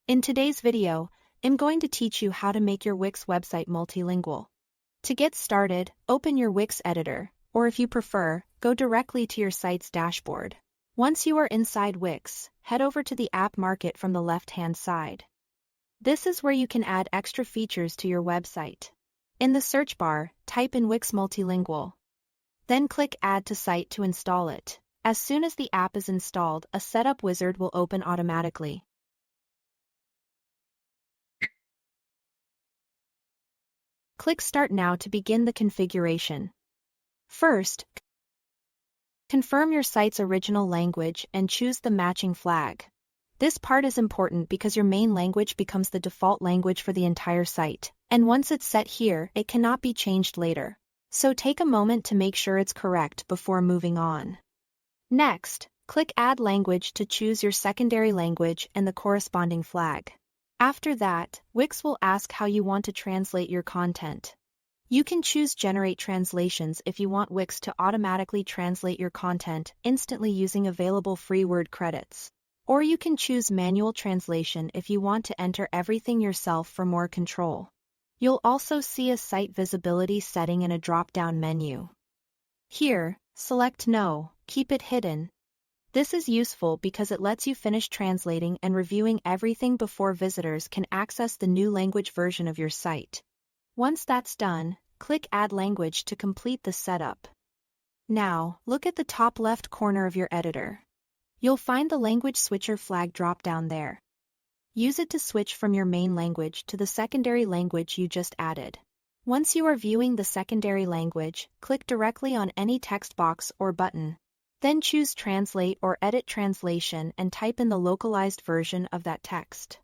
In today's video, I'm going to teach you how to make your Wix website multilingual. To get started, open your Wix editor, or if you prefer, go directly to your site's dashboard. Once you are inside Wix, head over to the App Market from the left-hand side. This is where you can add extra features to your website. In the search bar, type in Wix Multilingual. Then click Add to Site to install it. As soon as the app is installed, a setup wizard will open automatically. Click Start now to begin the configuration. First, confirm your site's original language and choose the matching flag. This part is important because your main language becomes the default language for the entire site, and once it's set here, it cannot be changed later. So take a moment to make sure it's correct before moving on. Next, click Add Language to choose your secondary language and the corresponding flag. After that, Wix will ask how you want to translate your content. You can choose Generate Translations if you want Wix to automatically translate your content instantly using available free word credits. Or you can choose Manual Translation if you want to enter everything yourself for more control. You'll also see a site visibility setting in a drop-down menu. Here, select No, keep it hidden. This is useful because it lets you finish translating and reviewing everything before visitors can access the new language version of your site. Once that's done, click Add Language to complete the setup. Now, look at the top left corner of your editor. You'll find the Language Switcher flag drop-down there. Use it to switch from your main language to the secondary language you just added. Once you are viewing the secondary language, click directly on any text box or button. Then choose Translate or Edit Translation and type in the localized version of that text.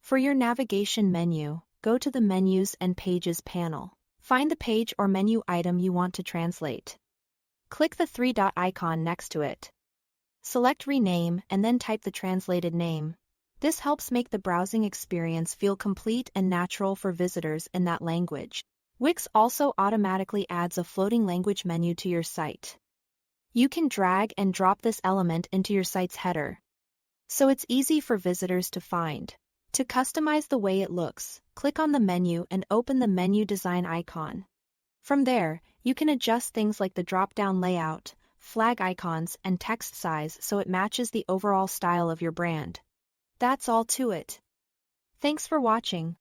For your navigation menu, go to the Menus and Pages panel. Find the page or menu item you want to translate. Click the three-dot icon next to it. Select Rename and then type the translated name. This helps make the browsing experience feel complete and natural for visitors in that language. Wix also automatically adds a floating language menu to your site. You can drag and drop this element into your site's header, so it's easy for visitors to find. To customize the way it looks, click on the menu and open the menu design icon. From there, you can adjust things like the drop-down layout, flag icons, and text size so it matches the overall style of your brand. That's all to it. Thanks for watching.